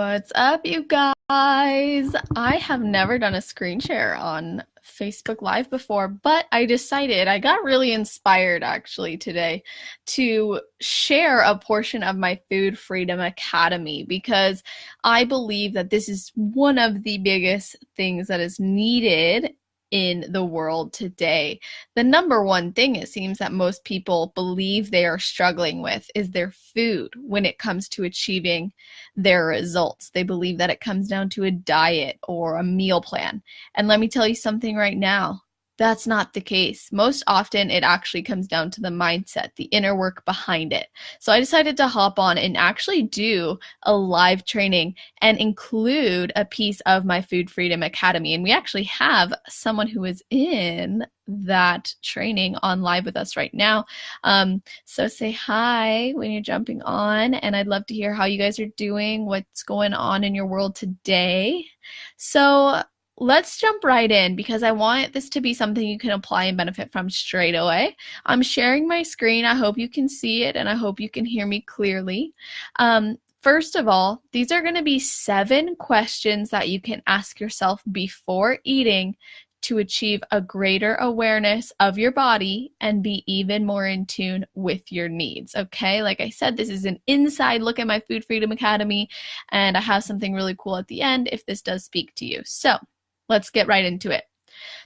What's up, you guys? I have never done a screen share on Facebook Live before, but I got really inspired actually today to share a portion of my Food Freedom Academy because I believe that this is one of the biggest things that is needed in the world today. The number one thing it seems that most people believe they are struggling with is their food when it comes to achieving their results. They believe that it comes down to a diet or a meal plan. And let me tell you something right now. That's not the case. Most often, it actually comes down to the mindset, the inner work behind it. So I decided to hop on and actually do a live training and include a piece of my Food Freedom Academy. And we actually have someone who is in that training on live with us right now. So say hi when you're jumping on, and I'd love to hear how you guys are doing, what's going on in your world today. So let's jump right in because I want this to be something you can apply and benefit from straight away. I'm sharing my screen. I hope you can see it and I hope you can hear me clearly. First of all, these are going to be 7 questions that you can ask yourself before eating to achieve a greater awareness of your body and be even more in tune with your needs. Okay, like I said, this is an inside look at my Food Freedom Academy, and I have something really cool at the end if this does speak to you. So let's get right into it.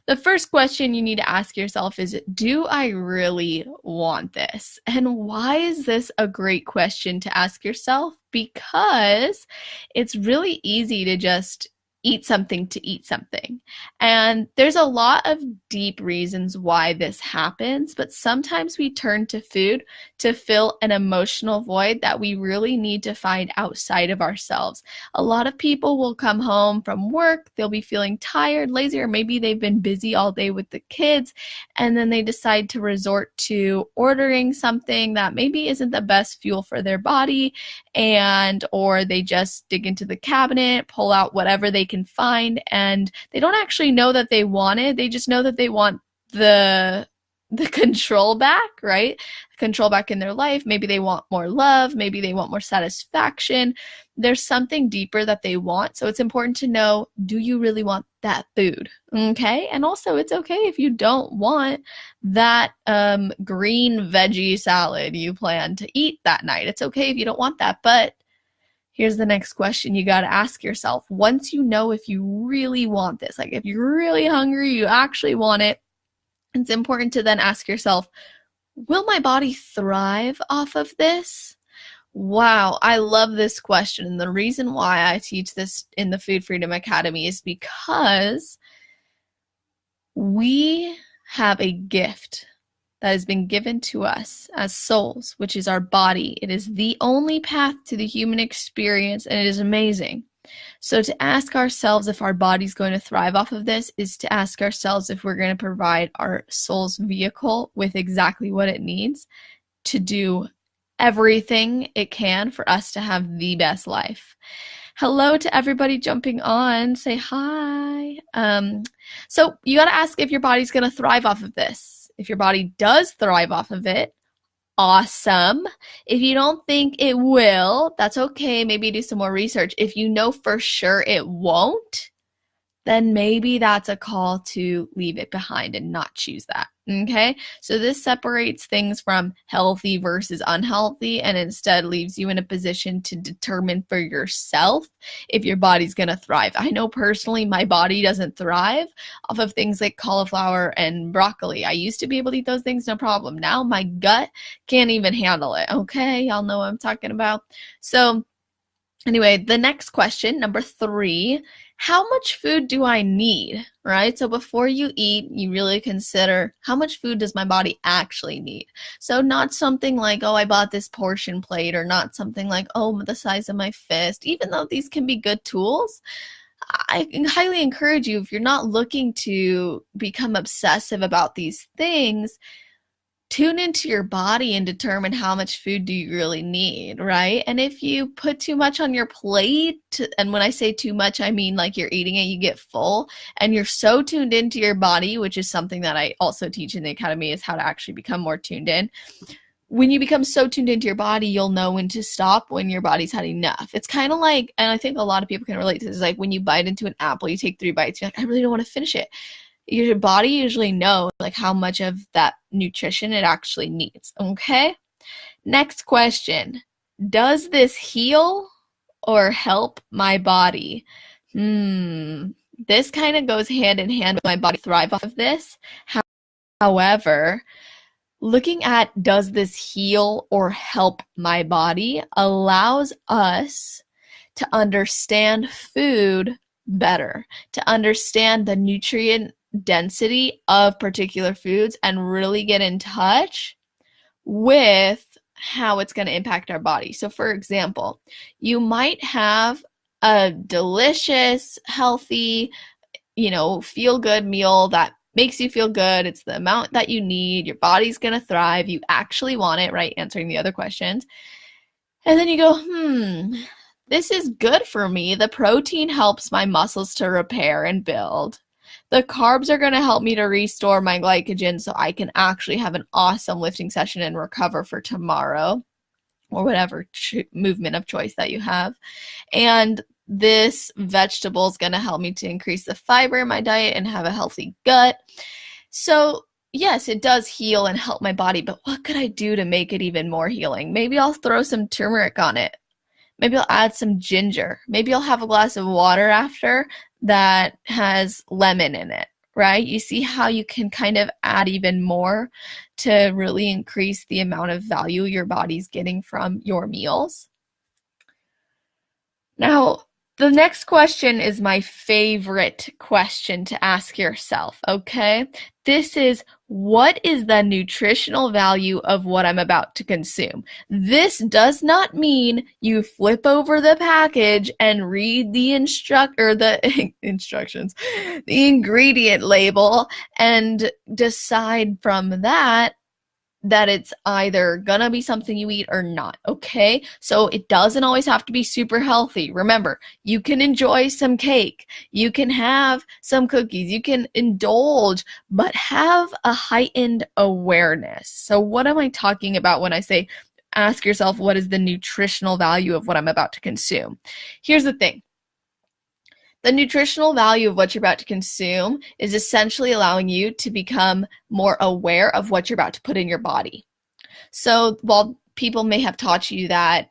The first question you need to ask yourself is, do I really want this? And why is this a great question to ask yourself? Because it's really easy to just eat something to eat something. And there's a lot of deep reasons why this happens, but sometimes we turn to food to fill an emotional void that we really need to find outside of ourselves. A lot of people will come home from work, they'll be feeling tired, lazy, or maybe they've been busy all day with the kids, and then they decide to resort to ordering something that maybe isn't the best fuel for their body, or they just dig into the cabinet, pull out whatever they can find, and they don't actually know that they want it. They just know that they want the control back, right? Control back in their life. Maybe they want more love. Maybe they want more satisfaction. There's something deeper that they want. So it's important to know, do you really want that food? Okay. And also it's okay if you don't want that green veggie salad you plan to eat that night. It's okay if you don't want that. But here's the next question you got to ask yourself. Once you know if you really want this, like if you're really hungry, you actually want it, it's important to then ask yourself, will my body thrive off of this? Wow, I love this question. And the reason why I teach this in the Food Freedom Academy is because we have a gift that has been given to us as souls, which is our body. It is the only path to the human experience, and it is amazing. So to ask ourselves if our body's going to thrive off of this is to ask ourselves if we're going to provide our soul's vehicle with exactly what it needs to do everything it can for us to have the best life. Hello to everybody jumping on. Say hi. So you got to ask if your body's going to thrive off of this. If your body does thrive off of it, awesome. If you don't think it will, that's okay. Maybe do some more research. If you know for sure it won't, then maybe that's a call to leave it behind and not choose that. Okay? So this separates things from healthy versus unhealthy and instead leaves you in a position to determine for yourself if your body's going to thrive. I know personally my body doesn't thrive off of things like cauliflower and broccoli. I used to be able to eat those things, no problem. Now my gut can't even handle it. Okay? Y'all know what I'm talking about. So anyway, the next question, number 3, how much food do I need, right? So before you eat, you really consider how much food does my body actually need? So not something like, oh, I bought this portion plate, or not something like, oh, the size of my fist. Even though these can be good tools, I highly encourage you, if you're not looking to become obsessive about these things, tune into your body and determine how much food do you really need, right? And if you put too much on your plate, and when I say too much, I mean like you're eating it, you get full, and you're so tuned into your body, which is something that I also teach in the academy, is how to actually become more tuned in. when you become so tuned into your body, you'll know when to stop when your body's had enough. It's kind of like, and I think a lot of people can relate to this, like when you bite into an apple, you take 3 bites, you're like, I really don't want to finish it. Your body usually knows like how much of that nutrition it actually needs. Okay. Next question. Does this heal or help my body? This kind of goes hand in hand with my body thrive off of this. However, looking at does this heal or help my body allows us to understand food better, to understand the nutrient density of particular foods and really get in touch with how it's going to impact our body. So for example, you might have a delicious, healthy, feel good meal that makes you feel good. It's the amount that you need. Your body's going to thrive. You actually want it, right? Answering the other questions. And then you go, this is good for me. The protein helps my muscles to repair and build. The carbs are going to help me to restore my glycogen so I can actually have an awesome lifting session and recover for tomorrow or whatever movement of choice that you have. And this vegetable is going to help me to increase the fiber in my diet and have a healthy gut. So yes, it does heal and help my body, but what could I do to make it even more healing? Maybe I'll throw some turmeric on it. Maybe I'll add some ginger. Maybe I'll have a glass of water after that has lemon in it, right? You see how you can kind of add even more to really increase the amount of value your body's getting from your meals. Now, the next question is my favorite question to ask yourself, okay? This is, what is the nutritional value of what I'm about to consume? This does not mean you flip over the package and read the instructions, the ingredient label, and decide from that it's either gonna be something you eat or not, okay? So it doesn't always have to be super healthy. Remember, you can enjoy some cake, you can have some cookies, you can indulge, but have a heightened awareness. So what am I talking about when I say ask yourself what is the nutritional value of what I'm about to consume? Here's the thing. The nutritional value of what you're about to consume is essentially allowing you to become more aware of what you're about to put in your body. So while people may have taught you that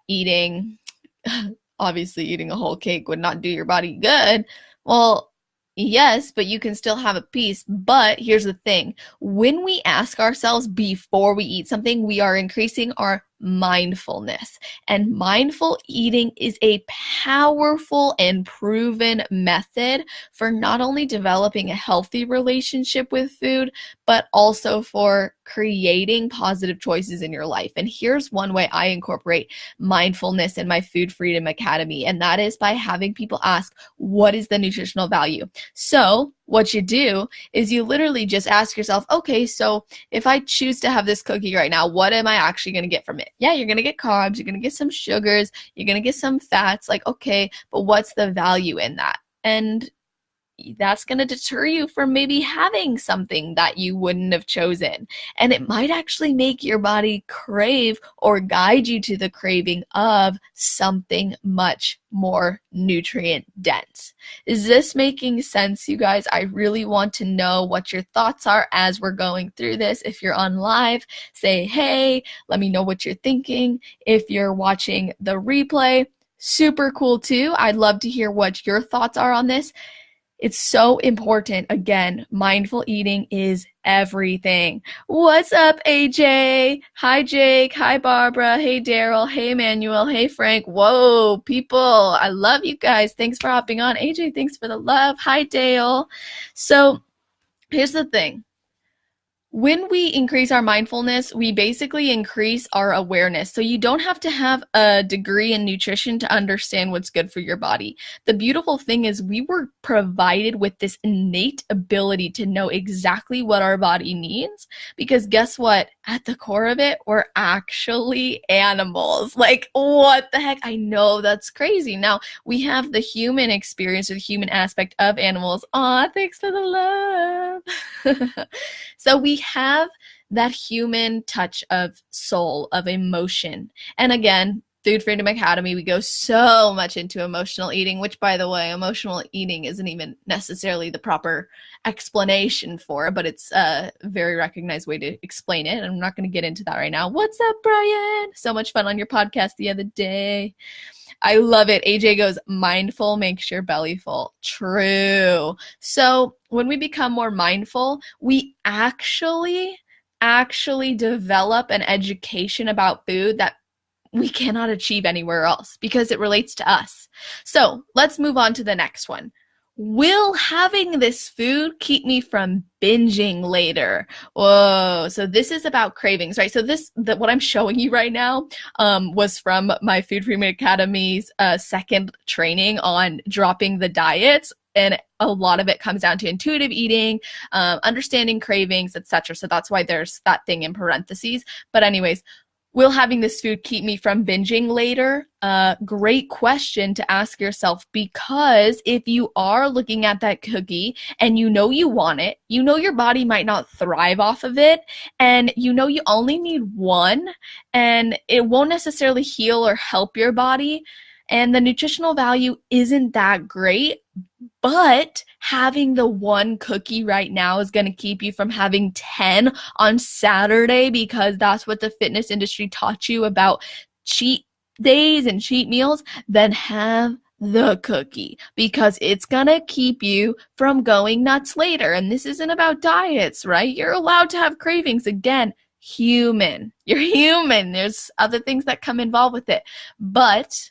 obviously eating a whole cake would not do your body good, well, yes, but you can still have a piece. But here's the thing. When we ask ourselves before we eat something, we are increasing our mindfulness. And mindful eating is a powerful and proven method for not only developing a healthy relationship with food, but also for creating positive choices in your life. And here's one way I incorporate mindfulness in my Food Freedom Academy, and that is by having people ask, what is the nutritional value? So what you do is you literally just ask yourself, okay, so if I choose to have this cookie right now, what am I actually going to get from it? Yeah, you're going to get carbs, you're going to get some sugars, you're going to get some fats, like, okay, but what's the value in that? And that's going to deter you from maybe having something that you wouldn't have chosen. And it might actually make your body crave or guide you to the craving of something much more nutrient dense. Is this making sense, you guys? I really want to know what your thoughts are as we're going through this. If you're on live, say, hey, let me know what you're thinking. If you're watching the replay, super cool too. I'd love to hear what your thoughts are on this. It's so important. Again, mindful eating is everything. What's up, AJ? Hi, Jake. Hi, Barbara. Hey, Daryl. Hey, Emmanuel. Hey, Frank. Whoa, people. I love you guys. Thanks for hopping on. AJ, thanks for the love. Hi, Dale. So here's the thing. When we increase our mindfulness, we basically increase our awareness. So you don't have to have a degree in nutrition to understand what's good for your body. The beautiful thing is we were provided with this innate ability to know exactly what our body needs, because guess what? At the core of it, we're actually animals. Like, what the heck? I know that's crazy. Now, we have the human experience or the human aspect of animals. Aw, thanks for the love. So we have that human touch of soul, of emotion. And again, Food Freedom Academy, we go so much into emotional eating, which, by the way, emotional eating isn't even necessarily the proper explanation for, but it's a very recognized way to explain it. I'm not going to get into that right now. What's up, Brian? So much fun on your podcast the other day. I love it. AJ goes, mindful makes your belly full. True. So when we become more mindful, we actually develop an education about food that we cannot achieve anywhere else because it relates to us. So let's move on to the next one. Will having this food keep me from binging later? Whoa. So this is about cravings, right? So what I'm showing you right now was from my Food Freedom Academy's second training on dropping the diets. And a lot of it comes down to intuitive eating, understanding cravings, etc. So that's why there's that thing in parentheses. But anyways, will having this food keep me from binging later? Great question to ask yourself, because if you are looking at that cookie and you know you want it, you know your body might not thrive off of it, and you know you only need one, and it won't necessarily heal or help your body, and the nutritional value isn't that great. But having the one cookie right now is going to keep you from having 10 on Saturday, because that's what the fitness industry taught you about cheat days and cheat meals. Then have the cookie, because it's going to keep you from going nuts later. And this isn't about diets, right? You're allowed to have cravings. Again, human. You're human. There's other things that come involved with it. But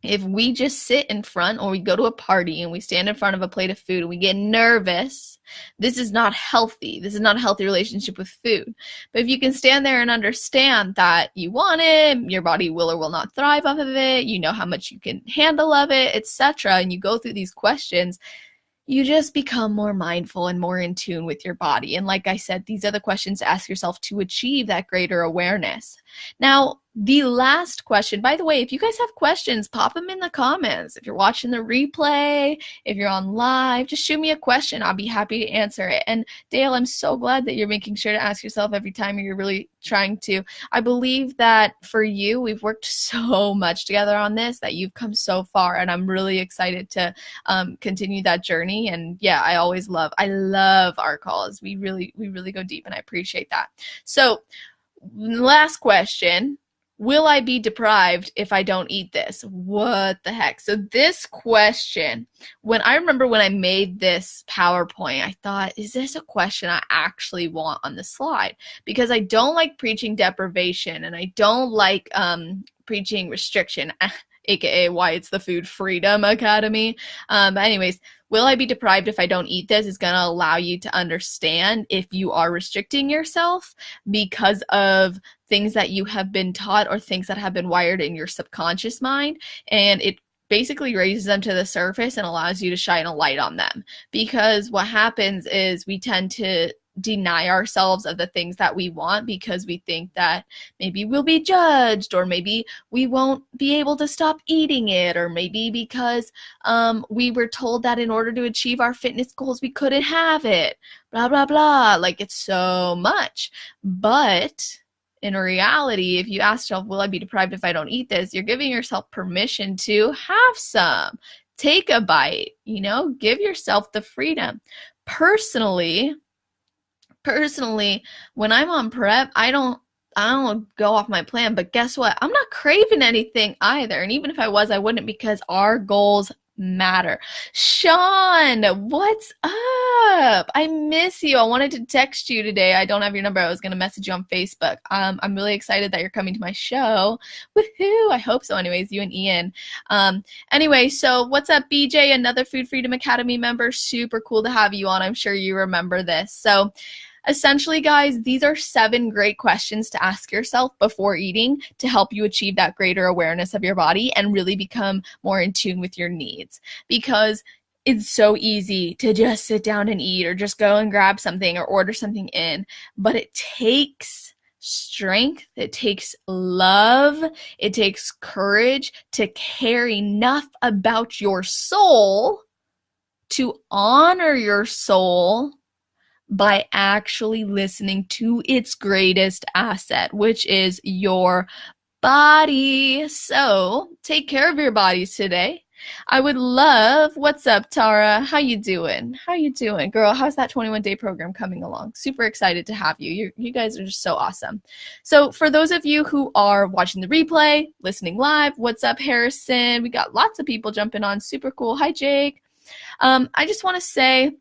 if we just sit in front, or we go to a party and we stand in front of a plate of food and we get nervous, this is not healthy. This is not a healthy relationship with food. But if you can stand there and understand that you want it, your body will or will not thrive off of it, you know how much you can handle of it, etc., and you go through these questions, you just become more mindful and more in tune with your body. And like I said, these are the questions to ask yourself to achieve that greater awareness. Now, the last question, by the way, if you guys have questions, pop them in the comments. If you're watching the replay, if you're on live, just shoot me a question. I'll be happy to answer it. And Dale, I'm so glad that you're making sure to ask yourself every time you're really trying to. I believe that for you, we've worked so much together on this that you've come so far, and I'm really excited to continue that journey. And yeah, I love our calls. We really go deep, and I appreciate that. So last question. Will I be deprived if I don't eat this? What the heck? So this question, when I made this PowerPoint, I thought, is this a question I actually want on the slide? Because I don't like preaching deprivation, and I don't like preaching restriction, aka why it's the Food Freedom Academy. But anyways, will I be deprived if I don't eat this is going to allow you to understand if you are restricting yourself because of things that you have been taught or things that have been wired in your subconscious mind, and it basically raises them to the surface and allows you to shine a light on them. Because what happens is we tend to deny ourselves of the things that we want because we think that maybe we'll be judged, or maybe we won't be able to stop eating it, or maybe because we were told that in order to achieve our fitness goals we couldn't have it, blah blah blah. Like, it's so much. But in reality, if you ask yourself, will I be deprived if I don't eat this, you're giving yourself permission to have some. Take a bite, give yourself the freedom. Personally, when I'm on prep, I don't go off my plan, but guess what? I'm not craving anything either. And even if I was, I wouldn't, because our goals matter. Sean, what's up? I miss you. I wanted to text you today. I don't have your number. I was going to message you on Facebook. I'm really excited that you're coming to my show. Woohoo! I hope so. Anyways, you and Ian. Anyway, so what's up, BJ? Another Food Freedom Academy member. Super cool to have you on. I'm sure you remember this. So essentially, guys, these are 7 great questions to ask yourself before eating to help you achieve that greater awareness of your body and really become more in tune with your needs. Because it's so easy to just sit down and eat, or just go and grab something or order something in. But it takes strength, it takes love, it takes courage to care enough about your soul to honor your soul by actually listening to its greatest asset, which is your body. So take care of your bodies today. I would love, what's up, Tara? How you doing? How you doing? Girl, how's that 21-day program coming along? Super excited to have you. You guys are just so awesome. So for those of you who are watching the replay, listening live, what's up, Harrison? We got lots of people jumping on. Super cool. Hi, Jake. I just want to say,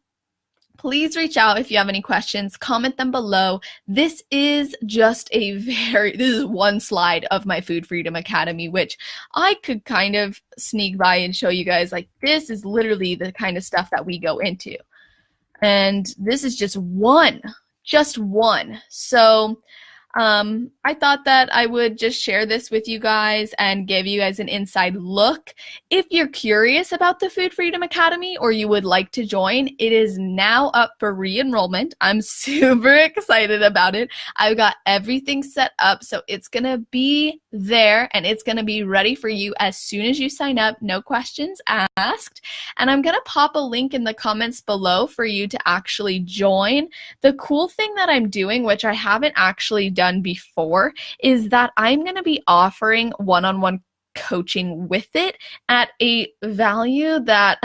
please reach out if you have any questions, comment them below. This is just this is one slide of my Food Freedom Academy, which I could kind of sneak by and show you guys, like, this is literally the kind of stuff that we go into. And this is just one. So I thought that I would just share this with you guys and give you guys an inside look. If you're curious about the Food Freedom Academy or you would like to join, it is now up for re-enrollment. I'm super excited about it. I've got everything set up, so it's going to be there and it's going to be ready for you as soon as you sign up. No questions asked. And I'm going to pop a link in the comments below for you to actually join. The cool thing that I'm doing, which I haven't actually done before, is that I'm going to be offering one-on-one coaching with it at a value that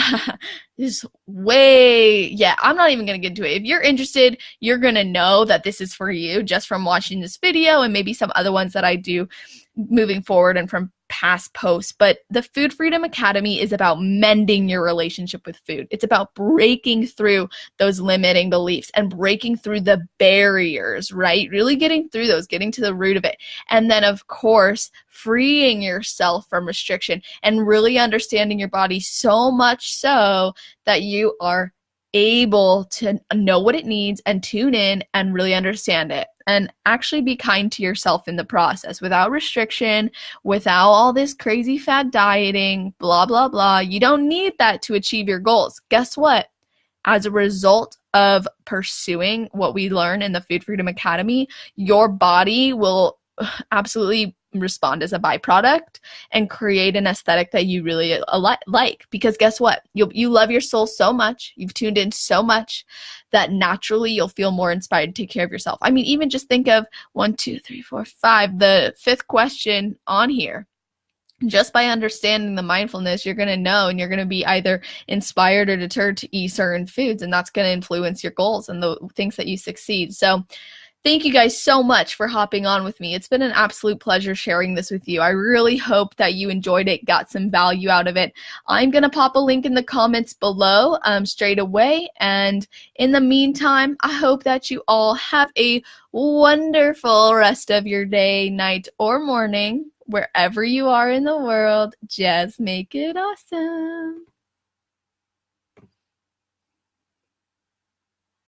is I'm not even going to get into it. If you're interested, you're going to know that this is for you just from watching this video and maybe some other ones that I do moving forward and from past posts. But the Food Freedom Academy is about mending your relationship with food. It's about breaking through those limiting beliefs and breaking through the barriers, right? Really getting through those, getting to the root of it. And then, of course, freeing yourself from restriction and really understanding your body so much so that you are able to know what it needs and tune in and really understand it and actually be kind to yourself in the process without restriction, without all this crazy fad dieting, blah, blah, blah. You don't need that to achieve your goals. Guess what? As a result of pursuing what we learn in the Food Freedom Academy, your body will absolutely respond as a byproduct and create an aesthetic that you really like. Because guess what? You love your soul so much, you've tuned in so much that naturally you'll feel more inspired to take care of yourself. I mean, even just think of 1, 2, 3, 4, 5, the 5th question on here. Just by understanding the mindfulness, you're going to know and you're going to be either inspired or deterred to eat certain foods, and that's going to influence your goals and the things that you succeed. So thank you guys so much for hopping on with me. It's been an absolute pleasure sharing this with you. I really hope that you enjoyed it, got some value out of it. I'm going to pop a link in the comments below straight away. And in the meantime, I hope that you all have a wonderful rest of your day, night, or morning. Wherever you are in the world, just make it awesome.